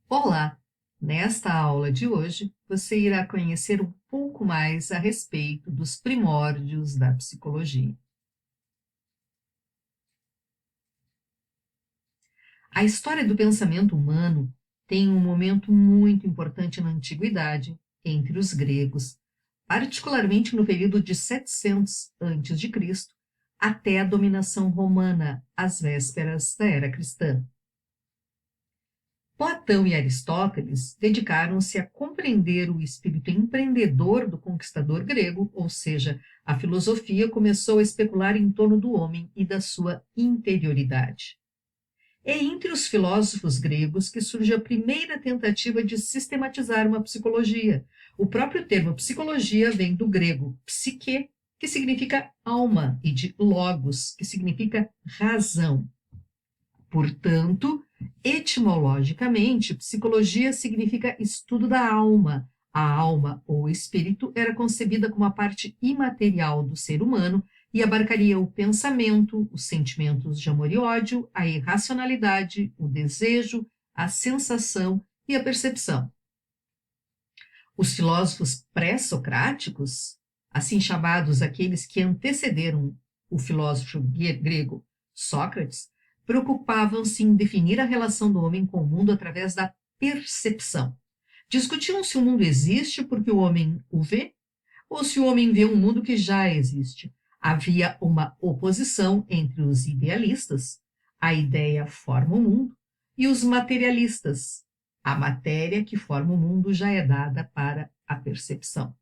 Olá! Nesta aula de hoje, você irá conhecer um pouco mais a respeito dos primórdios da psicologia. A história do pensamento humano tem um momento muito importante na antiguidade, entre os gregos, particularmente no período de 700 a.C. até a dominação romana, às vésperas da era cristã. Platão e Aristóteles dedicaram-se a compreender o espírito empreendedor do conquistador grego, ou seja, a filosofia começou a especular em torno do homem e da sua interioridade. É entre os filósofos gregos que surge a primeira tentativa de sistematizar uma psicologia. O próprio termo psicologia vem do grego psique, que significa alma, e de logos, que significa razão. Portanto, etimologicamente, psicologia significa estudo da alma. A alma, ou espírito, era concebida como a parte imaterial do ser humano e abarcaria o pensamento, os sentimentos de amor e ódio, a irracionalidade, o desejo, a sensação e a percepção. Os filósofos pré-socráticos, assim chamados aqueles que antecederam o filósofo grego Sócrates, preocupavam-se em definir a relação do homem com o mundo através da percepção. Discutiam se o mundo existe porque o homem o vê, ou se o homem vê um mundo que já existe. Havia uma oposição entre os idealistas, a ideia forma o mundo, e os materialistas, a matéria que forma o mundo já é dada para a percepção.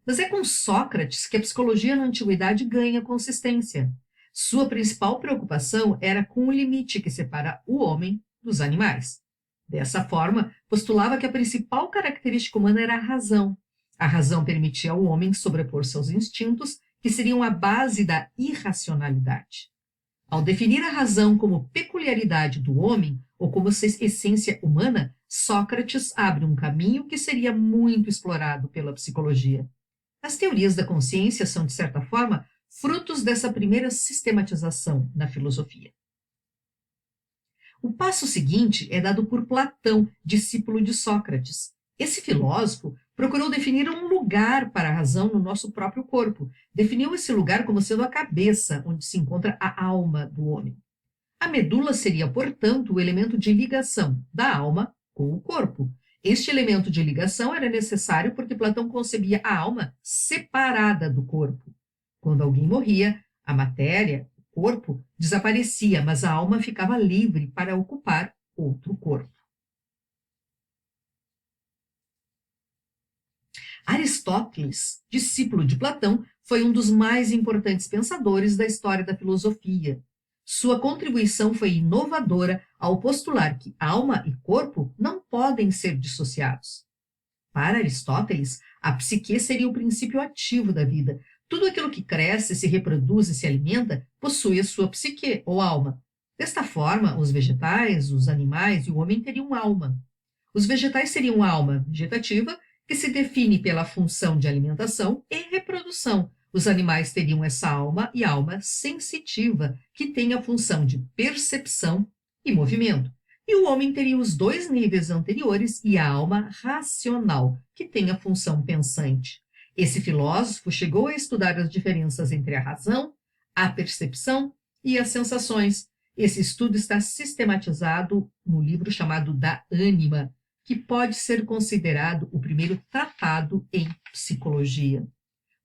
Mas é com Sócrates que a psicologia na antiguidade ganha consistência. Sua principal preocupação era com o limite que separa o homem dos animais. Dessa forma, postulava que a principal característica humana era a razão. A razão permitia ao homem sobrepor seus instintos, que seriam a base da irracionalidade. Ao definir a razão como peculiaridade do homem, ou como essência humana, Sócrates abre um caminho que seria muito explorado pela psicologia. As teorias da consciência são, de certa forma, frutos dessa primeira sistematização na filosofia. O passo seguinte é dado por Platão, discípulo de Sócrates. Esse filósofo procurou definir um lugar para a razão no nosso próprio corpo. Definiu esse lugar como sendo a cabeça, onde se encontra a alma do homem. A medula seria, portanto, o elemento de ligação da alma com o corpo. Este elemento de ligação era necessário porque Platão concebia a alma separada do corpo. Quando alguém morria, a matéria, o corpo, desaparecia, mas a alma ficava livre para ocupar outro corpo. Aristóteles, discípulo de Platão, foi um dos mais importantes pensadores da história da filosofia. Sua contribuição foi inovadora ao postular que alma e corpo não podem ser dissociados. Para Aristóteles, a psique seria o princípio ativo da vida. Tudo aquilo que cresce, se reproduz e se alimenta possui a sua psique, ou alma. Desta forma, os vegetais, os animais e o homem teriam alma. Os vegetais seriam alma vegetativa, que se define pela função de alimentação e reprodução. Os animais teriam essa alma e alma sensitiva, que tem a função de percepção e movimento. E o homem teria os dois níveis anteriores e a alma racional, que tem a função pensante. Esse filósofo chegou a estudar as diferenças entre a razão, a percepção e as sensações. Esse estudo está sistematizado no livro chamado Da Ânima, que pode ser considerado o primeiro tratado em psicologia.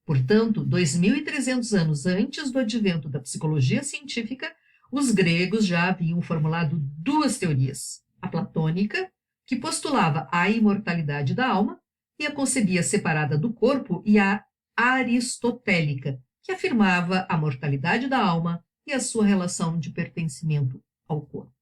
Portanto, 2.300 anos antes do advento da psicologia científica, os gregos já haviam formulado duas teorias: a platônica, que postulava a imortalidade da alma e a concebia separada do corpo, e a aristotélica, que afirmava a mortalidade da alma e a sua relação de pertencimento ao corpo.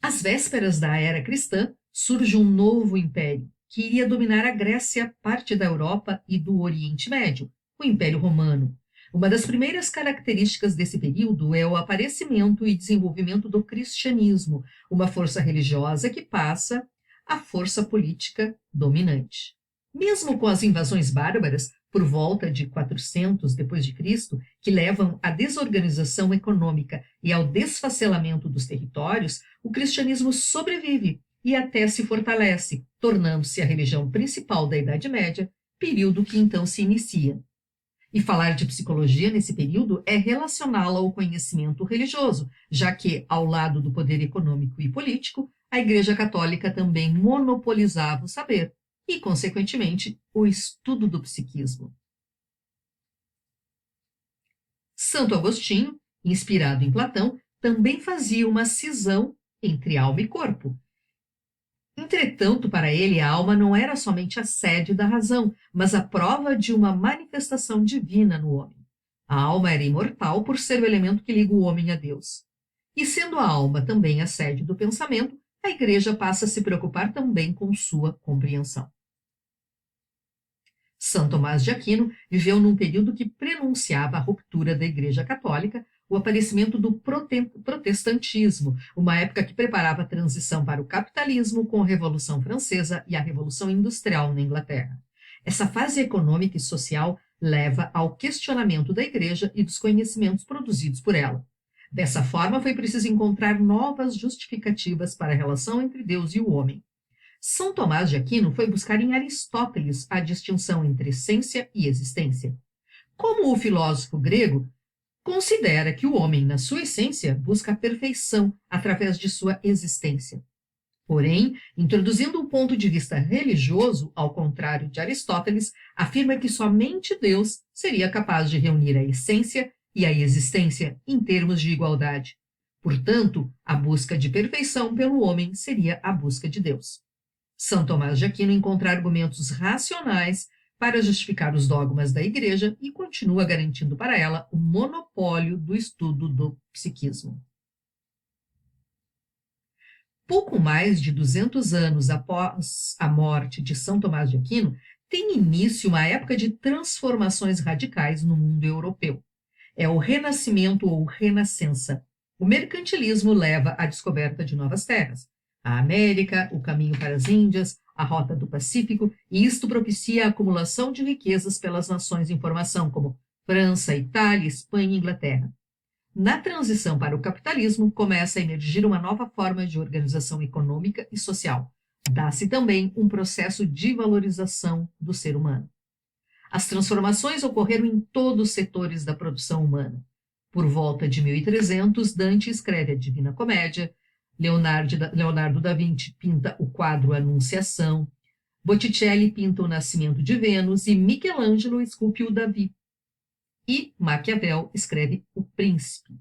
Às vésperas da era cristã, surge um novo império, que iria dominar a Grécia, parte da Europa e do Oriente Médio, o Império Romano. Uma das primeiras características desse período é o aparecimento e desenvolvimento do cristianismo, uma força religiosa que passa à força política dominante. Mesmo com as invasões bárbaras, por volta de 400 depois de Cristo, que levam à desorganização econômica e ao desfacelamento dos territórios, o cristianismo sobrevive e até se fortalece, tornando-se a religião principal da Idade Média, período que então se inicia. E falar de psicologia nesse período é relacioná-la ao conhecimento religioso, já que, ao lado do poder econômico e político, a Igreja Católica também monopolizava o saber e, consequentemente, o estudo do psiquismo. Santo Agostinho, inspirado em Platão, também fazia uma cisão entre alma e corpo. Entretanto, para ele, a alma não era somente a sede da razão, mas a prova de uma manifestação divina no homem. A alma era imortal por ser o elemento que liga o homem a Deus. E sendo a alma também a sede do pensamento, a Igreja passa a se preocupar também com sua compreensão. São Tomás de Aquino viveu num período que prenunciava a ruptura da Igreja Católica, o aparecimento do protestantismo, uma época que preparava a transição para o capitalismo com a Revolução Francesa e a Revolução Industrial na Inglaterra. Essa fase econômica e social leva ao questionamento da Igreja e dos conhecimentos produzidos por ela. Dessa forma, foi preciso encontrar novas justificativas para a relação entre Deus e o homem. São Tomás de Aquino foi buscar em Aristóteles a distinção entre essência e existência. Como o filósofo grego, considera que o homem, na sua essência, busca a perfeição através de sua existência. Porém, introduzindo um ponto de vista religioso, ao contrário de Aristóteles, afirma que somente Deus seria capaz de reunir a essência e a existência em termos de igualdade. Portanto, a busca de perfeição pelo homem seria a busca de Deus. São Tomás de Aquino encontra argumentos racionais para justificar os dogmas da Igreja e continua garantindo para ela o monopólio do estudo do psiquismo. Pouco mais de 200 anos após a morte de São Tomás de Aquino, tem início uma época de transformações radicais no mundo europeu. É o Renascimento ou Renascença. O mercantilismo leva à descoberta de novas terras. A América, o caminho para as Índias, a rota do Pacífico, e isto propicia a acumulação de riquezas pelas nações em formação, como França, Itália, Espanha e Inglaterra. Na transição para o capitalismo, começa a emergir uma nova forma de organização econômica e social. Dá-se também um processo de valorização do ser humano. As transformações ocorreram em todos os setores da produção humana. Por volta de 1300, Dante escreve a Divina Comédia, Leonardo da Vinci pinta o quadro Anunciação, Botticelli pinta o Nascimento de Vênus e Michelangelo esculpe o Davi. E Maquiavel escreve O Príncipe,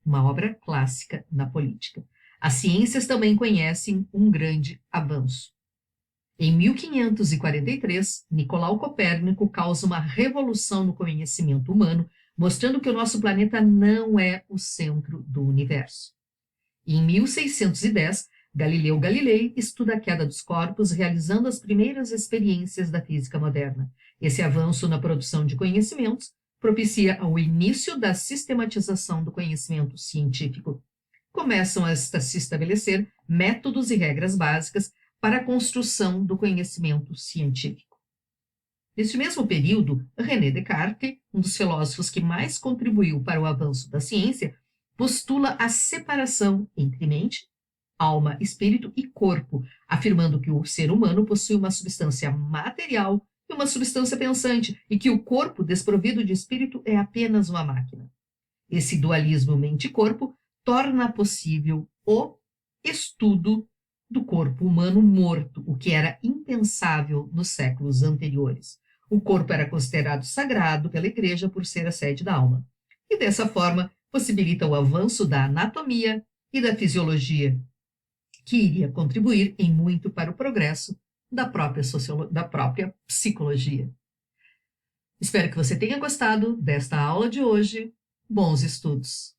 uma obra clássica na política. As ciências também conhecem um grande avanço. Em 1543, Nicolau Copérnico causa uma revolução no conhecimento humano, mostrando que o nosso planeta não é o centro do universo. Em 1610, Galileu Galilei estuda a queda dos corpos, realizando as primeiras experiências da física moderna. Esse avanço na produção de conhecimentos propicia o início da sistematização do conhecimento científico. Começam a se estabelecer métodos e regras básicas para a construção do conhecimento científico. Neste mesmo período, René Descartes, um dos filósofos que mais contribuiu para o avanço da ciência, postula a separação entre mente, alma, espírito e corpo, afirmando que o ser humano possui uma substância material e uma substância pensante, e que o corpo desprovido de espírito é apenas uma máquina. Esse dualismo mente-corpo torna possível o estudo do corpo humano morto, o que era impensável nos séculos anteriores. O corpo era considerado sagrado pela Igreja por ser a sede da alma. E dessa forma, possibilita o avanço da anatomia e da fisiologia, que iria contribuir em muito para o progresso da própria psicologia. Espero que você tenha gostado desta aula de hoje. Bons estudos!